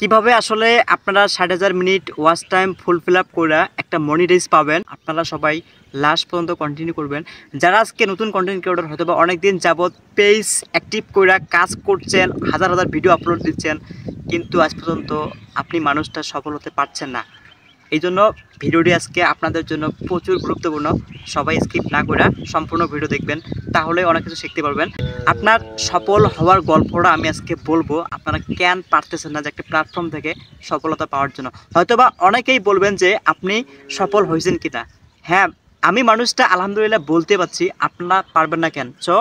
কিভাবে আসলে আপনারা 60,000 minute watch time fulfil up করে একটা মনিটাইজ পাবেন। আপনারা সবাই লাস্ট পর্যন্ত কন্টিনিউ করবেন। যারা আজকে নতুন কন্টেন্ট ক্রিয়েটর হয়তো বা অনেকদিন যাবত পেজ অ্যাক্টিভ করে কাজ করছেন, হাজার হাজার ভিডিও আপলোড দিচ্ছেন, কিন্তু আজ পর্যন্ত আপনি মানুষটা সফল হতে পারছেন না। এই জন্য ভিডিওটি আজকে আপনাদের জন্য প্রচুর গুরুত্বপূর্ণ। সবাই স্কিপ না করে সম্পূর্ণ ভিডিও দেখবেন, তাহলে অনেক কিছু শিখতে পারবেন। আপনার সফল হওয়ার গল্পটা আমি আজকে বলবো। আপনারা কেন পারতেছেন না যে একটা প্ল্যাটফর্ম থেকে সফলতা পাওয়ার জন্য? হয়তোবা অনেকেই বলবেন যে আপনি সফল হয়েছেন কিনা। হ্যাঁ, আমি মানুষটা আলহামদুলিল্লাহ বলতে পারছি, আপনারা পারবেন না কেন? সো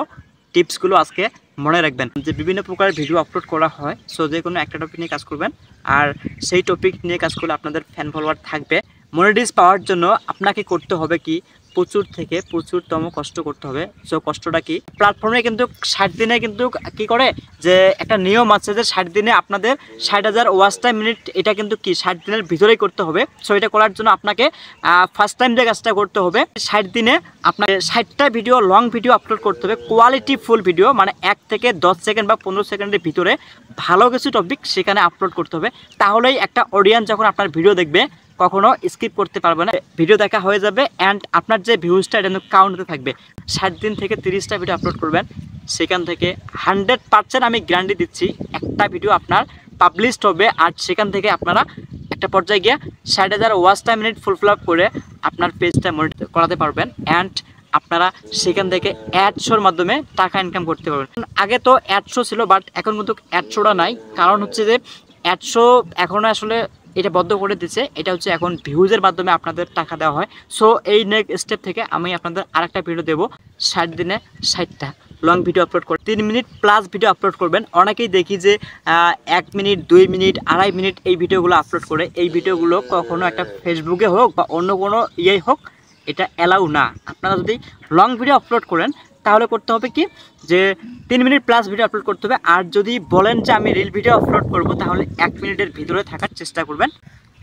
টিপসগুলো আজকে মনে রাখবেন যে বিভিন্ন প্রকার ভিডিও আপলোড করা হয়। সো যে কোনো একটা টপিক নিয়ে কাজ করবেন, আর সেই টপিক নিয়ে কাজ করলে আপনাদের ফ্যান ফলোয়ার থাকবে। মনিটাইজ পাওয়ার জন্য আপনাকে করতে হবে কি, প্রচুর থেকে প্রচুরতম কষ্ট করতে হবে। সো কষ্টটা কি, প্ল্যাটফর্মে কিন্তু 60 দিনে কিন্তু কি করে যে একটা নিয়ম আছে যে 60 দিনে আপনাদের 60,000 ওয়াচ টাইম মিনিট, এটা কিন্তু কি 60 দিনের ভিতরেই করতে হবে। সো এটা করার জন্য আপনাকে ফার্স্ট টাইম যে কাজটা করতে হবে, 60 দিনে আপনাকে 60টা ভিডিও, লং ভিডিও আপলোড করতে হবে, কোয়ালিটি ফুল ভিডিও, মানে 1 থেকে 10 সেকেন্ড বা 15 সেকেন্ডের ভিতরে ভালো কিছু টপিক সেখানে আপলোড করতে হবে। তাহলেই একটা অডিয়েন্স যখন আপনার ভিডিও দেখবে কখনো স্কিপ করতে পারবে না, ভিডিও দেখা হয়ে যাবে। অ্যান্ড আপনার যে ভিউজটা এটা কিন্তু কাউন্টে থাকবে। 60 দিন থেকে 30টা ভিডিও আপলোড করবেন, সেখান থেকে 100% আমি গ্যারান্টি দিচ্ছি একটা ভিডিও আপনার পাবলিশড হবে। আর সেখান থেকে আপনারা একটা পর্যায়ে গিয়ে 60,000 watch time minute fulfil up করে আপনার পেজটা মনিটাইজ করাতে পারবেন। অ্যান্ড আপনারা সেখান থেকে অ্যাডশোর মাধ্যমে টাকা ইনকাম করতে পারবেন। আগে তো অ্যাডশো ছিল, বাট এখন কিন্তু অ্যাডশোটা নাই। কারণ হচ্ছে যে অ্যাডশো এখন আসলে এটা বন্ধ করে দিচ্ছে। এটা হচ্ছে এখন ভিউজের মাধ্যমে আপনাদের টাকা দেওয়া হয়। সো এই নেক্সট স্টেপ থেকে আমি আপনাদের আরেকটা ভিডিও দেবো, 60 দিনে 60টা লং ভিডিও আপলোড করে 3 মিনিট প্লাস ভিডিও আপলোড করবেন। অনেকেই দেখি যে 1 মিনিট, 2 মিনিট, 2.5 মিনিট এই ভিডিওগুলো আপলোড করে। এই ভিডিওগুলো কখনো একটা ফেসবুকে হোক বা অন্য কোনো ইয়েই হোক, এটা অ্যালাউ না। আপনারা যদি লং ভিডিও আপলোড করেন তাহলে করতে হবে কি, যে 3 মিনিট প্লাস ভিডিও আপলোড করতে হবে। আর যদি বলেন যে আমি রিল ভিডিও আপলোড করব, তাহলে 1 মিনিটের ভিতরে থাকার চেষ্টা করবেন।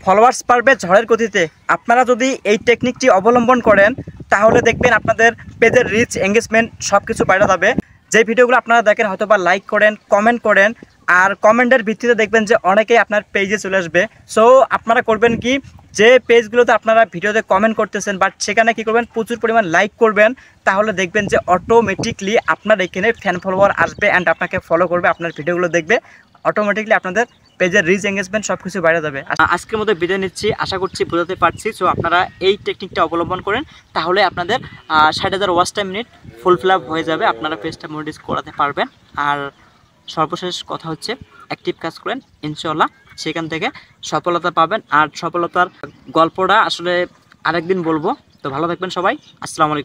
ফলোয়ার্স বাড়বে ঝড়ের গতিতে। আপনারা যদি এই টেকনিকটি অবলম্বন করেন তাহলে দেখবেন আপনাদের পেজের রিচ, এঙ্গেজমেন্ট সব কিছু বাইরে যাবে। যে ভিডিওগুলো আপনারা দেখেন হয়তো বা লাইক করেন, কমেন্ট করেন, আর কমেন্টের ভিত্তিতে দেখবেন যে অনেকেই আপনার পেজে চলে আসবে। সো আপনারা করবেন কি, যে পেজগুলোতে আপনারা ভিডিওতে কমেন্ট করতেছেন বাট সেখানে কি করবেন, প্রচুর পরিমাণ লাইক করবেন। তাহলে দেখবেন যে অটোমেটিকলি আপনার এখানে ফ্যান ফলোয়ার আসবে অ্যান্ড আপনাকে ফলো করবে, আপনার ভিডিওগুলো দেখবে। অটোমেটিকলি আপনাদের পেজের রিচ, এঙ্গেজমেন্ট সব কিছু বাইরে যাবে। আজকের মধ্যে বিদায় নিচ্ছি, আশা করছি বোঝাতে পারছি। সো আপনারা এই টেকনিকটা অবলম্বন করেন, তাহলে আপনাদের 60,000 watch time minute fulfil up হয়ে যাবে, আপনারা পেজটা মনিটাইজ করাতে পারবেন। আর সর্বশেষ কথা হচ্ছে, অ্যাক্টিভ কাজ করেন, ইনশাআল্লাহ সেখান থেকে সফলতা পাবেন। আর সফলতার গল্পটা আসলে আরেকদিন বলবো। তো ভালো থাকবেন সবাই, আসসালামু আলাইকুম।